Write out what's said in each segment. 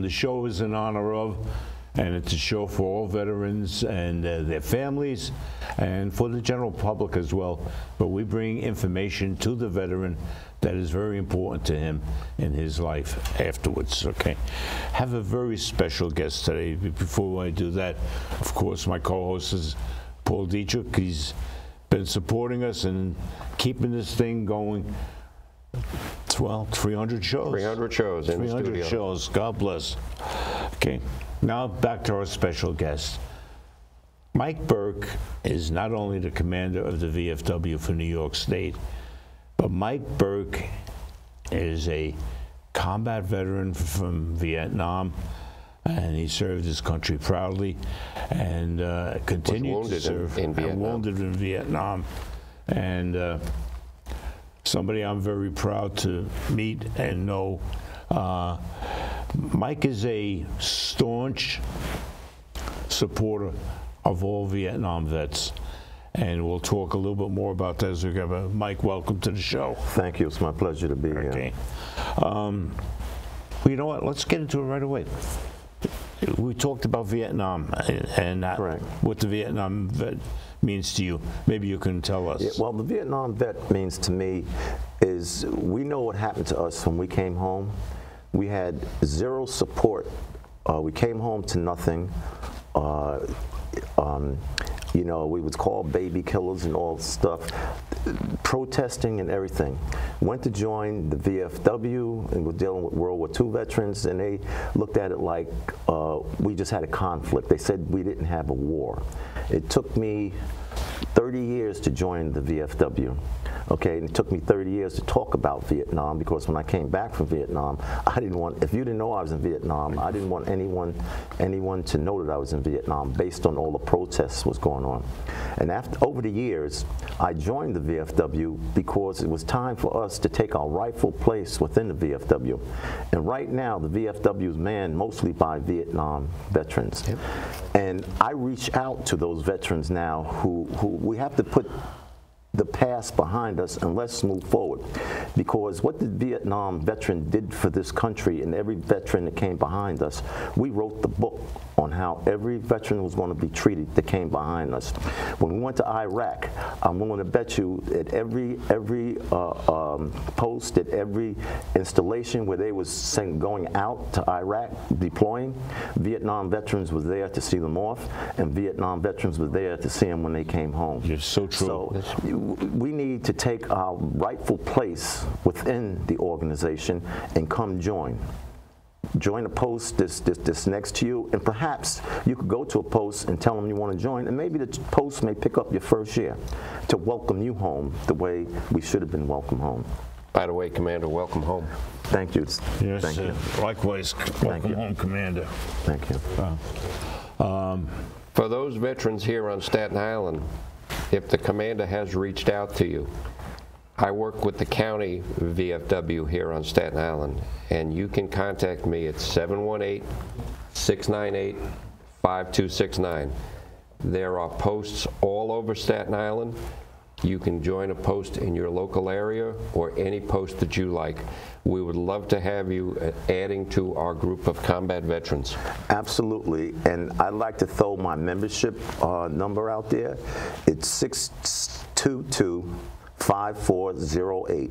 the show is in honor of, and it's a show for all veterans and their families, and for the general public as well. But we bring information to the veteran that is very important to him in his life afterwards, okay? Have a very special guest today. Before I do that, of course, my co-host is Paul Dietrich. He's been supporting us and keeping this thing going. Well, 300 shows. 300 shows in the studio. 300 shows, God bless. Okay, now back to our special guest. Mike Burke is not only the commander of the VFW for New York State, but Mike Burke is a combat veteran from Vietnam, and he served his country proudly, and continued to serve. Wounded in Vietnam, and somebody I'm very proud to meet and know. Mike is a staunch supporter of all Vietnam vets. And we'll talk a little bit more about that as we go. Mike, welcome to the show. Thank you. It's my pleasure to be here. Okay. Well, you know what? Let's get into it right away. We talked about Vietnam and what the Vietnam vet means to you. Maybe you can tell us. Yeah, well, the Vietnam vet means to me is we know what happened to us when we came home. We had zero support. We came home to nothing. You know, we was called baby killers and all stuff, protesting and everything. Went to join the VFW and we're dealing with World War II veterans, and they looked at it like we just had a conflict. They said we didn't have a war. It took me 30 years to join the VFW. Okay, and it took me 30 years to talk about Vietnam, because when I came back from Vietnam, I didn't want, if you didn't know I was in Vietnam, I didn't want anyone to know that I was in Vietnam based on all the protests was going on. And over the years, I joined the VFW because it was time for us to take our rightful place within the VFW. And right now, the VFW is manned mostly by Vietnam veterans. Yep. And I reach out to those veterans now who we have to put the past behind us and let's move forward, because what the Vietnam veteran did for this country and every veteran that came behind us, we wrote the book on how every veteran was going to be treated that came behind us. When we went to Iraq, I'm willing to bet you at every post, at every installation where they was saying going out to Iraq, deploying, Vietnam veterans was there to see them off, and Vietnam veterans were there to see them when they came home. You're so true. So we need to take our rightful place within the organization and come join. Join a post that's next to you, and perhaps you could go to a post and tell them you want to join, and maybe the post may pick up your first year to welcome you home the way we should have been welcome home. By the way, Commander, welcome home. Thank you. Yes, thank you. Likewise, welcome home, Commander. Thank you. For those veterans here on Staten Island, if the commander has reached out to you, I work with the county VFW here on Staten Island, and you can contact me at 718-698-5269. There are posts all over Staten Island. You can join a post in your local area or any post that you like. We would love to have you adding to our group of combat veterans. Absolutely, and I'd like to throw my membership number out there. It's 622-5408.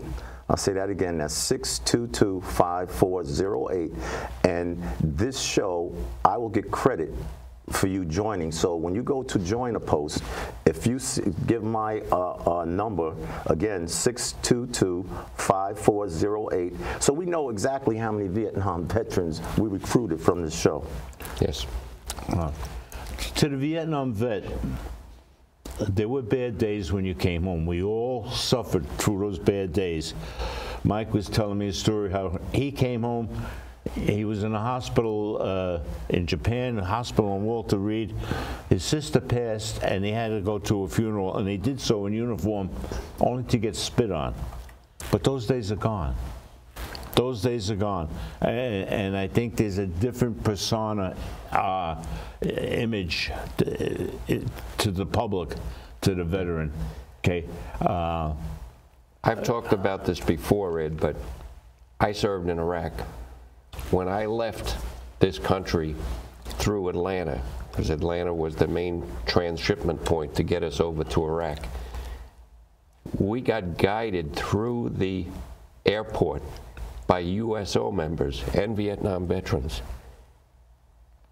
I'll say that again, that's 622-5408. And this show, I will get credit for you joining. So when you go to join a post, if you give my number, again, 622-5408, so we know exactly how many Vietnam veterans we recruited from this show. Yes. To the Vietnam vet, there were bad days when you came home. We all suffered through those bad days. Mike was telling me a story how he came home. He was in a hospital in Japan, a hospital on Walter Reed. His sister passed, and he had to go to a funeral, and he did so in uniform, only to get spit on. But those days are gone. Those days are gone, and I think there's a different persona, image to the public, to the veteran. Okay. I've talked about this before, Ed, but I served in Iraq. When I left this country through Atlanta, because Atlanta was the main transshipment point to get us over to Iraq. We got guided through the airport by USO members and Vietnam veterans,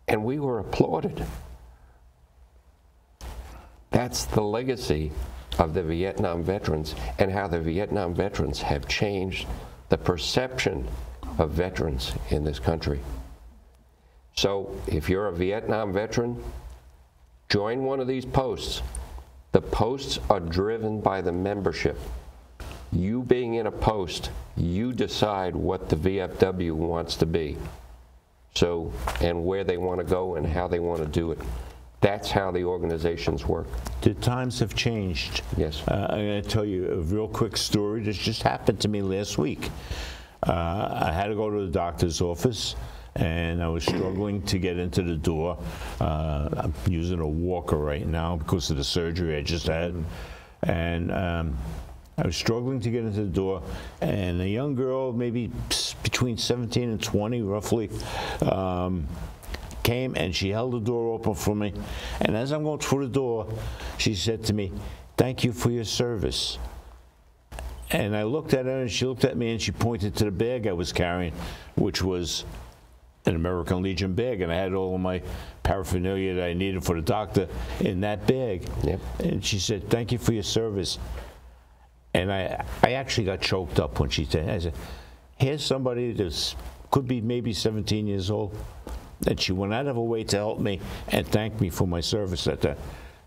and we were applauded. That's the legacy of the Vietnam veterans, and how the Vietnam veterans have changed the perception of veterans in this country. So if you're a Vietnam veteran, join one of these posts. The posts are driven by the membership. You being in a post, you decide what the VFW wants to be. So, and where they want to go and how they want to do it. That's how the organizations work. The times have changed. Yes. I'm going to tell you a real quick story that just happened to me last week. I had to go to the doctor's office, and I was struggling to get into the door. I'm using a walker right now because of the surgery I just had. And I was struggling to get into the door, and a young girl, maybe between 17 and 20 roughly, came and she held the door open for me. And as I'm going through the door, she said to me, "Thank you for your service." And I looked at her, and she looked at me, and she pointed to the bag I was carrying, which was an American Legion bag, and I had all of my paraphernalia that I needed for the doctor in that bag. Yep. And she said, "Thank you for your service." And I actually got choked up when she said, I said, here's somebody that could be maybe 17 years old, and she went out of her way to help me and thank me for my service at that.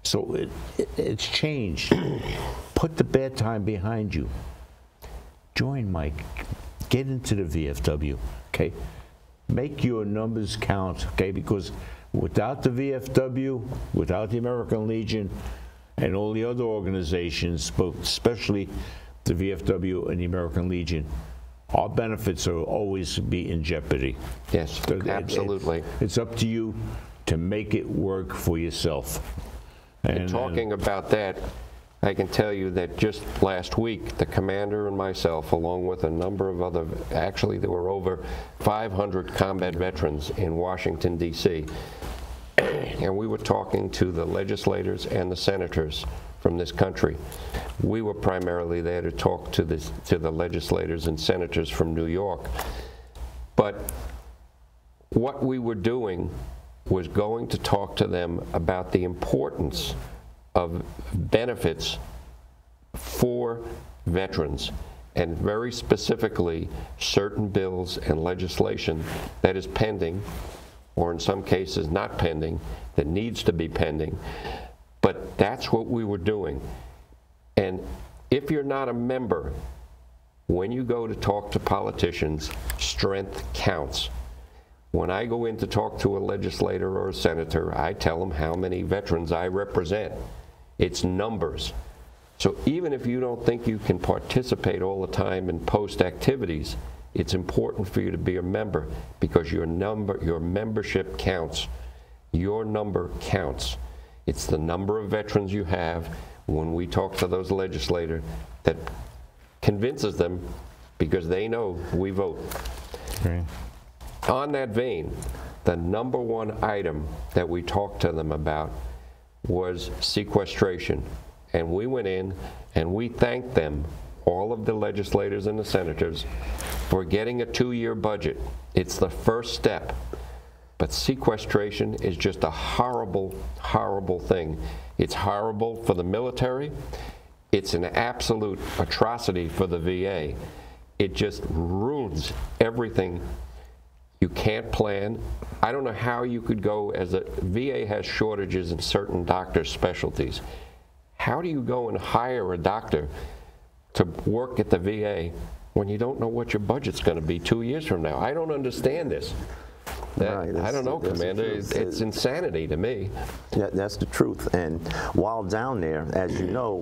So it's changed. Put the bad time behind you. Join Mike. Get into the VFW, okay? Make your numbers count, okay? Because without the VFW, without the American Legion, and all the other organizations, but especially the VFW and the American Legion, our benefits will always be in jeopardy. Yes, absolutely. It's up to you to make it work for yourself. And talking about that, I can tell you that just last week, the commander and myself, along with a number of other, actually there were over 500 combat veterans in Washington, D.C., and we were talking to the legislators and the senators from this country. We were primarily there to talk to the legislators and senators from New York. But what we were doing was going to talk to them about the importance of benefits for veterans, and very specifically certain bills and legislation that is pending, or in some cases not pending, that needs to be pending. But that's what we were doing. And if you're not a member, when you go to talk to politicians, strength counts. When I go in to talk to a legislator or a senator, I tell them how many veterans I represent. It's numbers. So even if you don't think you can participate all the time in post activities, it's important for you to be a member, because your membership counts. Your number counts. It's the number of veterans you have when we talk to those legislators that convinces them, because they know we vote. Okay. On that vein, the number one item that we talked to them about was sequestration. And we went in and we thanked them, all of the legislators and the senators, for getting a 2-year budget. It's the first step. But sequestration is just a horrible, horrible thing. It's horrible for the military. It's an absolute atrocity for the VA. It just ruins everything. You can't plan. I don't know how you could go, as a VA has shortages in certain doctors' specialties. How do you go and hire a doctor to work at the VA when you don't know what your budget's going to be 2 years from now? I don't understand this. Right, I don't know, Commander. It's insanity to me. Yeah, that's the truth. And while down there, as you know,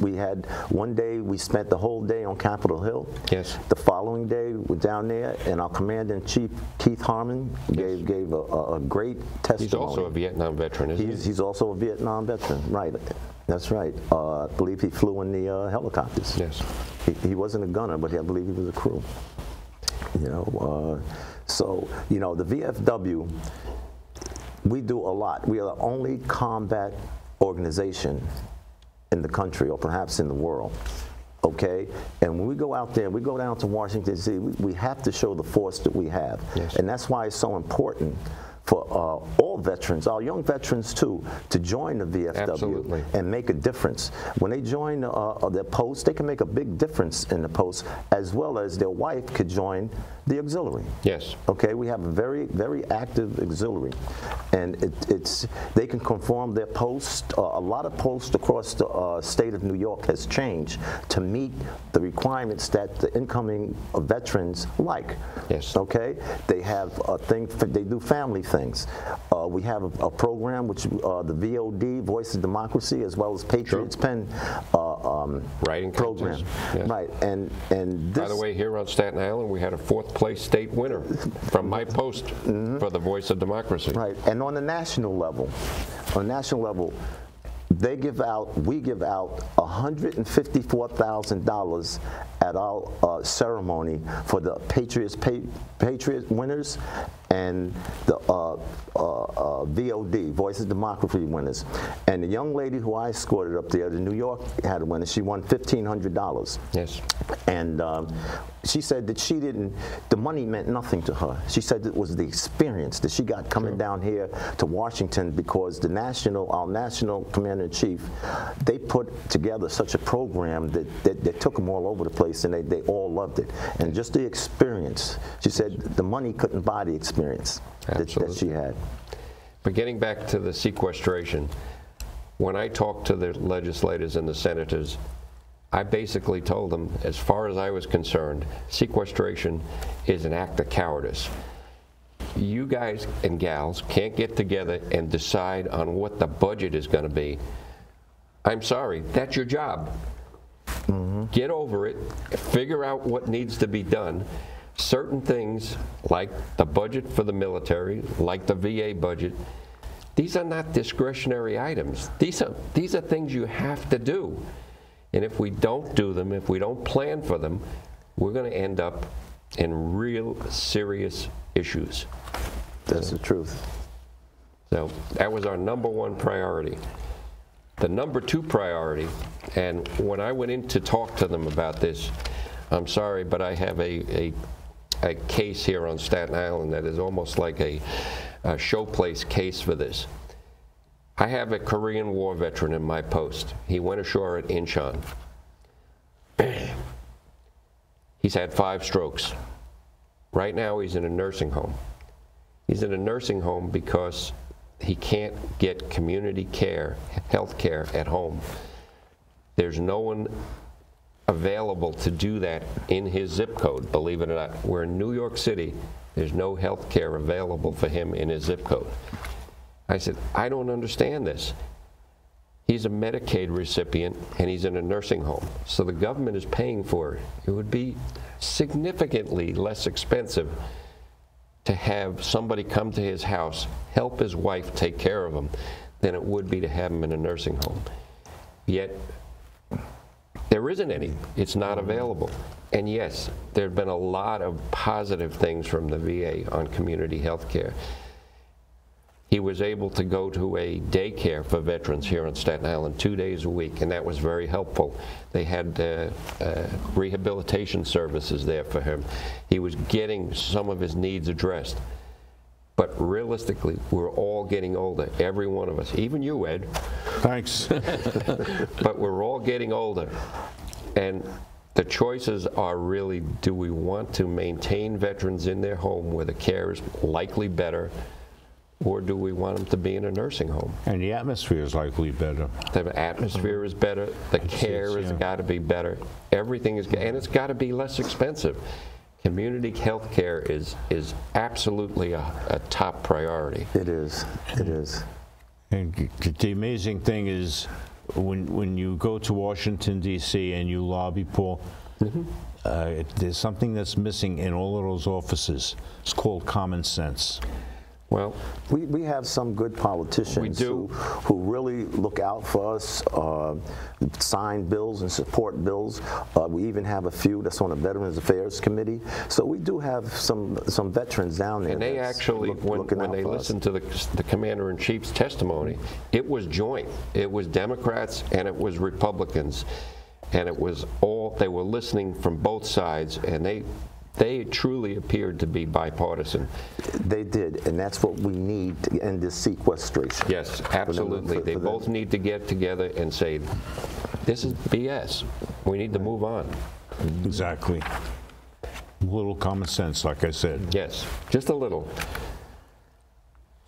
we had one day we spent the whole day on Capitol Hill. Yes. The following day we're down there, and our Commander-in-Chief Keith Harmon gave a great testimony. He's also a Vietnam veteran, isn't he? He's also a Vietnam veteran, right? That's right. I believe he flew in the helicopters. Yes. He wasn't a gunner, but I believe he was a crew. You know, So, you know, the VFW, we do a lot. We are the only combat organization in the country, or perhaps in the world. Okay, and when we go out there, we go down to Washington, D.C., we have to show the force that we have. Yes. And that's why it's so important for all veterans, our young veterans too, to join the VFW. Absolutely. And make a difference. When they join their post, they can make a big difference in the post, as well as their wife could join the auxiliary. Yes. Okay, we have a very, very active auxiliary, and they can conform their post. A lot of posts across the state of New York has changed to meet the requirements that the incoming veterans like. Yes. Okay, they have a thing. They do family things. We have a program which the VOD, Voice of Democracy, as well as Patriots Pen writing program. Yes. Right, and this, by the way, here on Staten Island, we had a 4th place state winner from my post for the Voice of Democracy. Right, and on the national level, we give out $154,000 at our ceremony for the Patriot winners and the VOD, Voice of Democracy winners. And the young lady who I escorted up there, the New York had a winner, she won $1,500. Yes. And she said that the money meant nothing to her. She said it was the experience that she got coming down here to Washington, because our national commander-in-chief, they put together such a program that took them all over the place, and they all loved it. And just the experience, she said the money couldn't buy the experience that she had. But getting back to the sequestration, when I talked to the legislators and the senators, I basically told them, as far as I was concerned, sequestration is an act of cowardice. You guys and gals can't get together and decide on what the budget is going to be. I'm sorry, that's your job. Get over it, figure out what needs to be done. Certain things, like the budget for the military, like the VA budget, these are not discretionary items. These are things you have to do. And if we don't do them, if we don't plan for them, we're going to end up in real serious issues. That's the truth. So that was our #1 priority. The #2 priority, and when I went in to talk to them about this, I'm sorry, but I have a case here on Staten Island that is almost like a showplace case for this. I have a Korean War veteran in my post. He went ashore at Incheon. He's had 5 strokes. Right now he's in a nursing home. He's in a nursing home because he can't get community care, health care at home. There's no one available to do that in his zip code, believe it or not. We're in New York City. There's no health care available for him in his zip code. I said, I don't understand this. He's a Medicaid recipient and he's in a nursing home. So the government is paying for it. It would be significantly less expensive to have somebody come to his house, help his wife take care of him, than it would be to have him in a nursing home. Yet, there isn't any. It's not available. And yes, there have been a lot of positive things from the VA on community health care. He was able to go to a daycare for veterans here on Staten Island 2 days a week, and that was very helpful. They had rehabilitation services there for him. He was getting some of his needs addressed. But realistically, we're all getting older, every one of us, even you, Ed. Thanks. But we're all getting older. And the choices are really, do we want to maintain veterans in their home where the care is likely better, or do we want them to be in a nursing home? And the atmosphere is likely better. The atmosphere is better. The care has got to be better. Everything is, and it's got to be less expensive. Community health care is absolutely a top priority. It is. It is. And the amazing thing is, when you go to Washington, D.C. and you lobby, Paul, there's something that's missing in all of those offices. It's called common sense. Well, we have some good politicians who really look out for us, sign bills and support bills. We even have a few that's on the Veterans Affairs Committee. So we do have some veterans down there. And they actually, when they listened to the Commander-in-Chief's testimony, it was joint. It was Democrats and it was Republicans. And it was all, they were listening from both sides, and they truly appeared to be bipartisan. They did, and that's what we need to end this sequestration. Yes, absolutely. They both need to get together and say, this is BS. We need to move on. Exactly. A little common sense, like I said. Yes, just a little.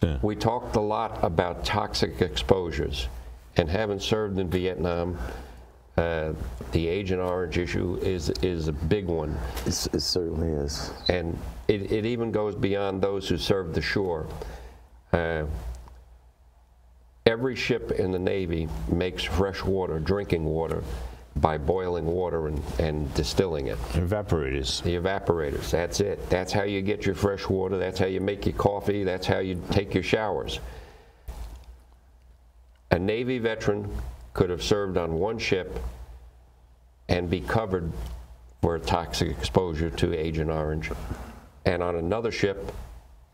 Yeah. We talked a lot about toxic exposures, and having served in Vietnam, the Agent Orange issue is a big one. It certainly is. And it even goes beyond those who served the shore. Every ship in the Navy makes fresh water, drinking water, by boiling water and distilling it. Evaporators. The evaporators, that's it. That's how you get your fresh water, that's how you make your coffee, that's how you take your showers. A Navy veteran could have served on one ship and be covered for a toxic exposure to Agent Orange. And on another ship,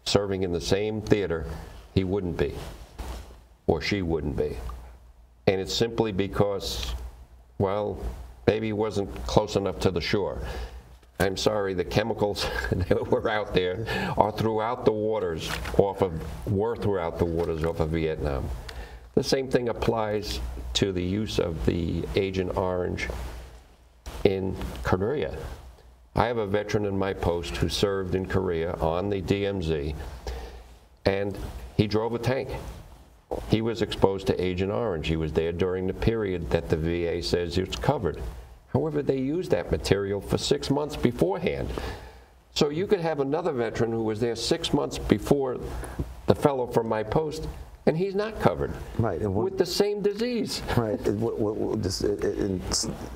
serving in the same theater, he wouldn't be, or she wouldn't be. And it's simply because, well, maybe he wasn't close enough to the shore. I'm sorry, the chemicals that were out there were throughout the waters off of Vietnam. The same thing applies to the use of the Agent Orange in Korea. I have a veteran in my post who served in Korea on the DMZ, and he drove a tank. He was exposed to Agent Orange. He was there during the period that the VA says it's covered. However, they used that material for 6 months beforehand. So you could have another veteran who was there 6 months before the fellow from my post, and he's not covered, right, and with the same disease. Right, in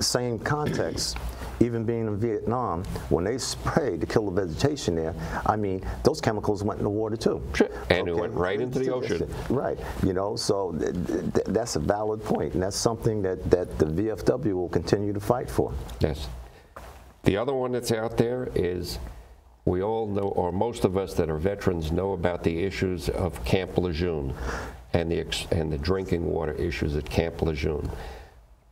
same context, even being in Vietnam, when they sprayed to kill the vegetation there, I mean, those chemicals went in the water too. Sure. And it went right into the ocean. Right, you know, so that's a valid point, and that's something that the VFW will continue to fight for. Yes. The other one that's out there is, we all know, or most of us that are veterans know about the issues of Camp Lejeune and the drinking water issues at Camp Lejeune.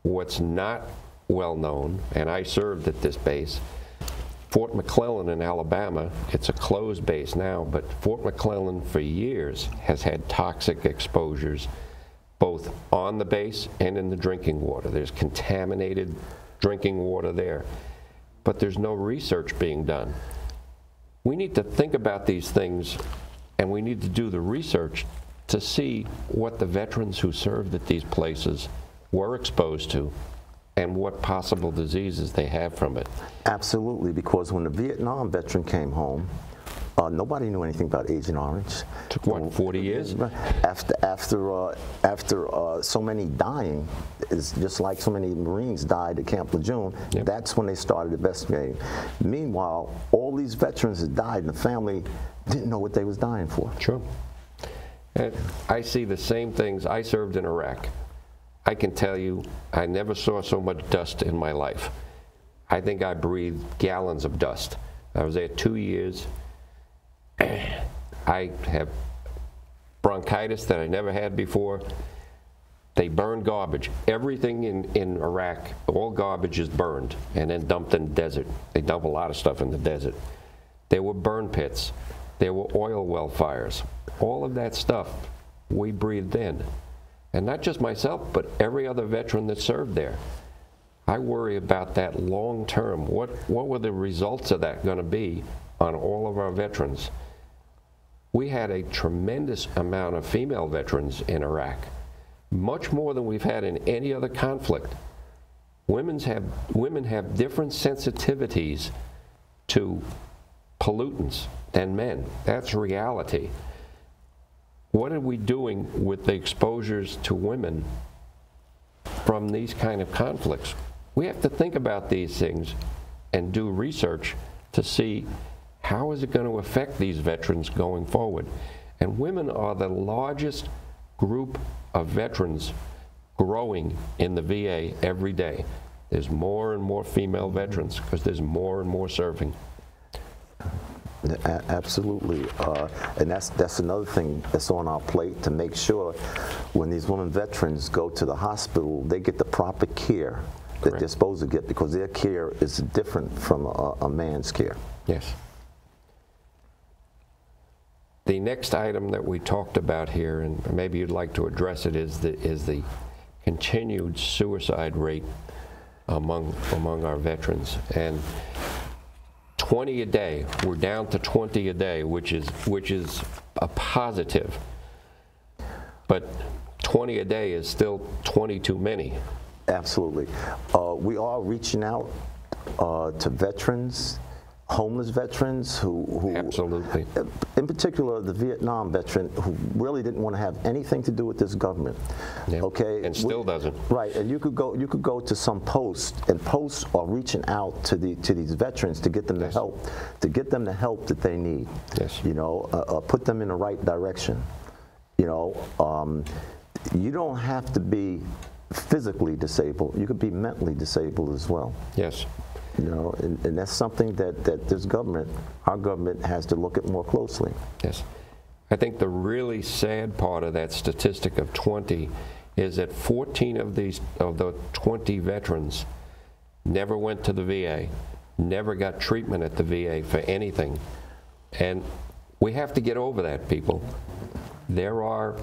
What's not well known, and I served at this base, Fort McClellan in Alabama, it's a closed base now, but Fort McClellan for years has had toxic exposures both on the base and in the drinking water. There's contaminated drinking water there, but there's no research being done. We need to think about these things, and we need to do the research to see what the veterans who served at these places were exposed to and what possible diseases they have from it. Absolutely, because when the Vietnam veteran came home, nobody knew anything about Agent Orange. Took what, 40 years? After so many dying, it's just like so many Marines died at Camp Lejeune, yep. That's when they started investigating. Meanwhile, all these veterans that died and the family didn't know what they was dying for. Sure. And I see the same things. I served in Iraq. I can tell you, I never saw so much dust in my life. I think I breathed gallons of dust. I was there 2 years. I have bronchitis that I never had before. They burn garbage. Everything in Iraq, all garbage is burned and then dumped in the desert. They dump a lot of stuff in the desert. There were burn pits. There were oil well fires. All of that stuff we breathed in. And not just myself, but every other veteran that served there. I worry about that long term. What were the results of that going to be on all of our veterans? We had a tremendous amount of female veterans in Iraq, much more than we've had in any other conflict. Women have different sensitivities to pollutants than men. That's reality. What are we doing with the exposures to women from these kind of conflicts? We have to think about these things and do research to see how is it going to affect these veterans going forward. And women are the largest group of veterans growing in the VA every day. There's more and more female veterans because there's more and more serving. Absolutely, and that's another thing that's on our plate, to make sure when these women veterans go to the hospital, they get the proper care that they're supposed to get, because their care is different from a man's care. Yes. The next item that we talked about here, and maybe you'd like to address it, is the continued suicide rate among our veterans. And 20 a day, we're down to 20 a day, which is a positive. But 20 a day is still 20 too many. Absolutely. We are reaching out to veterans, homeless veterans who Absolutely. In particular the Vietnam veteran who really didn't want to have anything to do with this government. Yep. Okay, and still doesn't. Right, and you could go to some posts, and posts are reaching out to these veterans to get them the help, that they need. Yes. You know, put them in the right direction. You know, you don't have to be physically disabled. You could be mentally disabled as well. Yes. You know, and that's something that this government, our government, has to look at more closely. Yes. I think the really sad part of that statistic of 20 is that 14 of the 20 veterans never went to the VA, never got treatment at the VA for anything. And we have to get over that, people. There are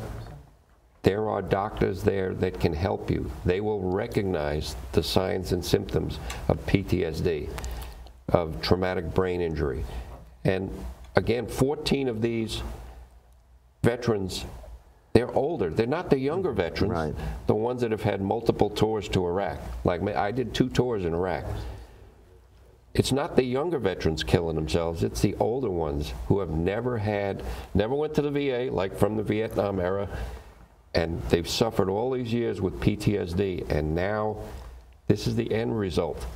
doctors there that can help you. They will recognize the signs and symptoms of PTSD, of traumatic brain injury. And again, 14 of these veterans, they're older. They're not the younger veterans, right, the ones that have had multiple tours to Iraq. Like me, I did 2 tours in Iraq. It's not the younger veterans killing themselves, it's the older ones who have never went to the VA, like from the Vietnam era, and they've suffered all these years with PTSD, and now this is the end result.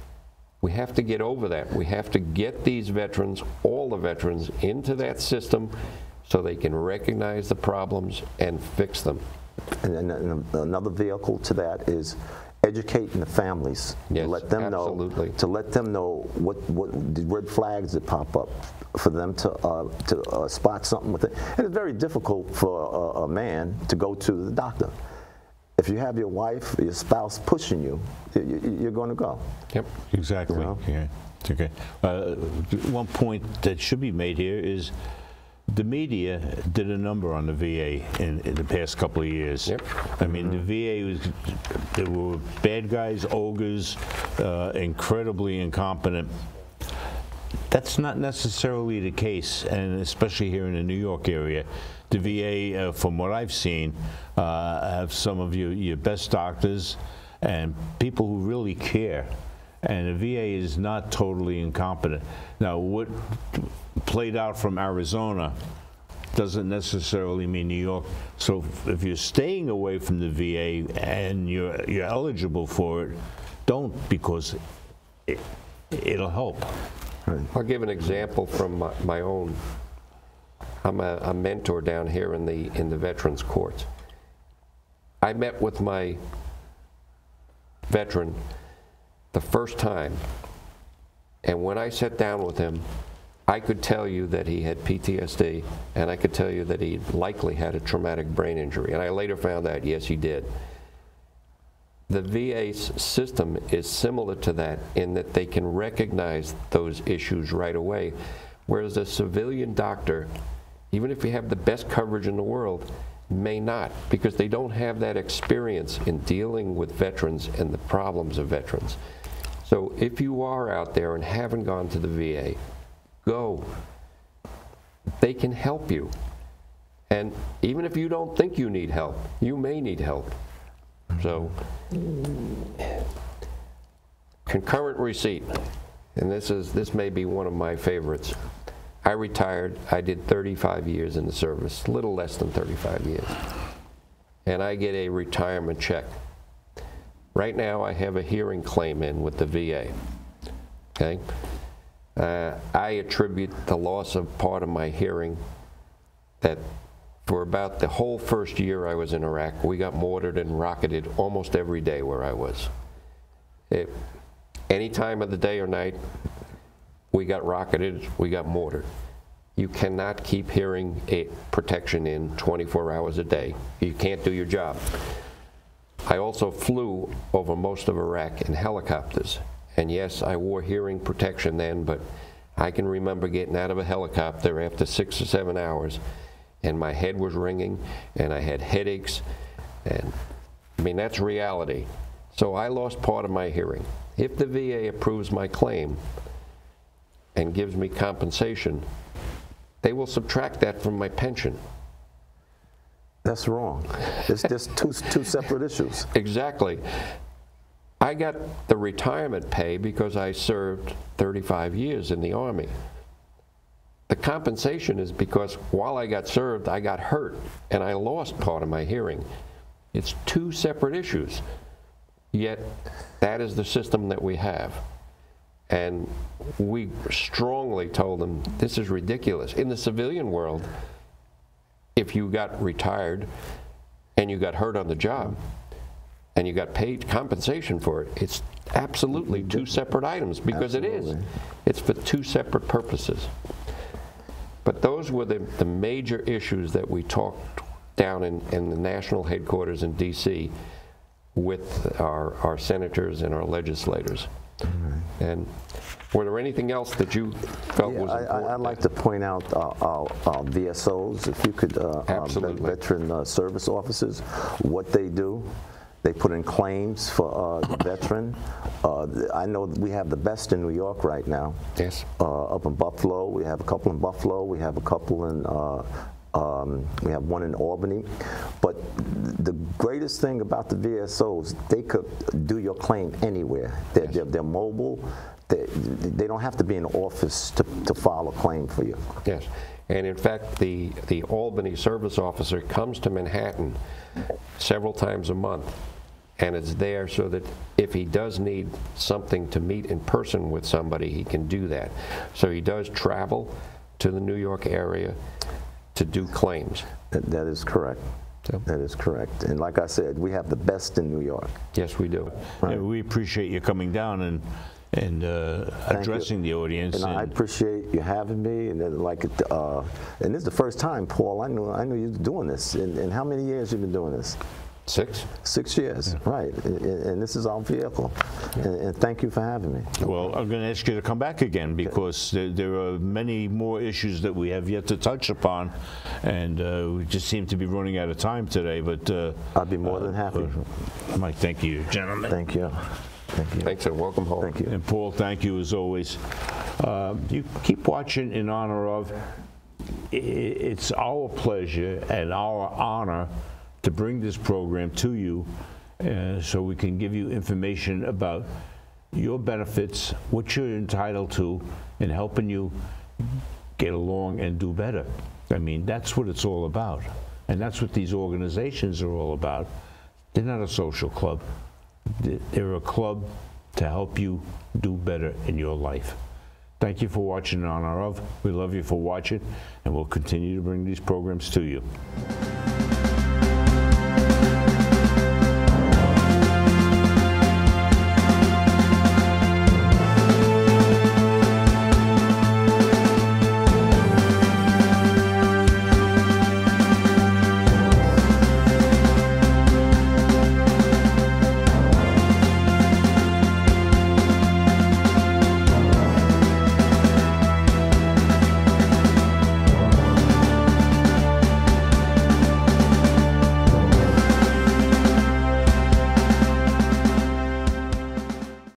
We have to get over that. We have to get these veterans, all the veterans, into that system so they can recognize the problems and fix them. And another vehicle to that is educating the families. Yes, to let them absolutely. know, to let them know what the red flags that pop up, for them to spot something with it. And it's very difficult for a man to go to the doctor. If you have your wife, your spouse pushing you, you're going to go. Yep. Exactly. You know? Yeah. Okay. One point that should be made here is the media did a number on the VA in the past couple of years. Yep. I mean, the VA there were bad guys, ogres, incredibly incompetent. That's not necessarily the case, and especially here in the New York area. The VA, from what I've seen, have some of your best doctors and people who really care. And the VA is not totally incompetent. Now, what played out from Arizona doesn't necessarily mean New York. So if you're staying away from the VA and you're eligible for it, don't, because it'll help. I'll give an example from my own. I'm a mentor down here in the Veterans Court. I met with my veteran the first time, and when I sat down with him, I could tell you that he had PTSD, and I could tell you that he likely had a traumatic brain injury, and I later found out, yes, he did. The VA's system is similar to that in that they can recognize those issues right away, whereas a civilian doctor, even if you have the best coverage in the world, may not, because they don't have that experience in dealing with veterans and the problems of veterans. So if you are out there and haven't gone to the VA, go. They can help you. And even if you don't think you need help, you may need help. So, concurrent receipt, and this may be one of my favorites. I retired, I did 35 years in the service, a little less than 35 years. And I get a retirement check. Right now I have a hearing claim in with the VA, okay? I attribute the loss of part of my hearing that For about the whole first year I was in Iraq, we got mortared and rocketed almost every day where I was. Any time of the day or night, we got rocketed, we got mortared. You cannot keep hearing protection in 24 hours a day. You can't do your job. I also flew over most of Iraq in helicopters. And yes, I wore hearing protection then, but I can remember getting out of a helicopter after 6 or 7 hours, and my head was ringing, and I had headaches, and I mean, that's reality. So I lost part of my hearing. If the VA approves my claim and gives me compensation, they will subtract that from my pension. That's wrong. It's just two separate issues. Exactly. I got the retirement pay because I served 35 years in the Army. The compensation is because while I got served, I got hurt and I lost part of my hearing. It's two separate issues, yet that is the system that we have. And we strongly told them, this is ridiculous. In the civilian world, if you got retired and you got hurt on the job and you got paid compensation for it, it's absolutely two separate items, because Absolutely. It is. It's for two separate purposes. But those were the major issues that we talked down in the national headquarters in D.C. with our senators and our legislators. And were there anything else that you felt was important? I'd like to point out our VSOs, if you could, veteran service officers, what they do. They put in claims for the veteran. I know we have the best in New York right now. Yes. Up in Buffalo, we have a couple in Buffalo. We have a couple in, we have one in Albany. But the greatest thing about the VSOs, they could do your claim anywhere. They're mobile. They don't have to be in the office to file a claim for you. Yes. And in fact, the Albany service officer comes to Manhattan several times a month, and it's there so that if he does need something to meet in person with somebody, he can do that. So he does travel to the New York area to do claims. That is correct. So. That is correct. And like I said, we have the best in New York. Yes, we do. Right. Yeah, we appreciate you coming down and addressing the audience. And I appreciate you having me. And and this is the first time, Paul, I knew you were doing this. And how many years you've been doing this? 6. 6 years, yeah. Right. And this is our vehicle. Yeah. And thank you for having me. Well, I'm going to ask you to come back again, because there are many more issues that we have yet to touch upon, and we just seem to be running out of time today. But I'd be more than happy. Mike, thank you, gentlemen. Thank you. Thank you. Thanks, and welcome home. Thank you. And Paul, thank you as always. You keep watching in honor of. It's our pleasure and our honor to bring this program to you, so we can give you information about your benefits, what you're entitled to, and helping you get along and do better. I mean, that's what it's all about. And that's what these organizations are all about. They're not a social club. They're a club to help you do better in your life. Thank you for watching in honor of. We love you for watching, and we'll continue to bring these programs to you.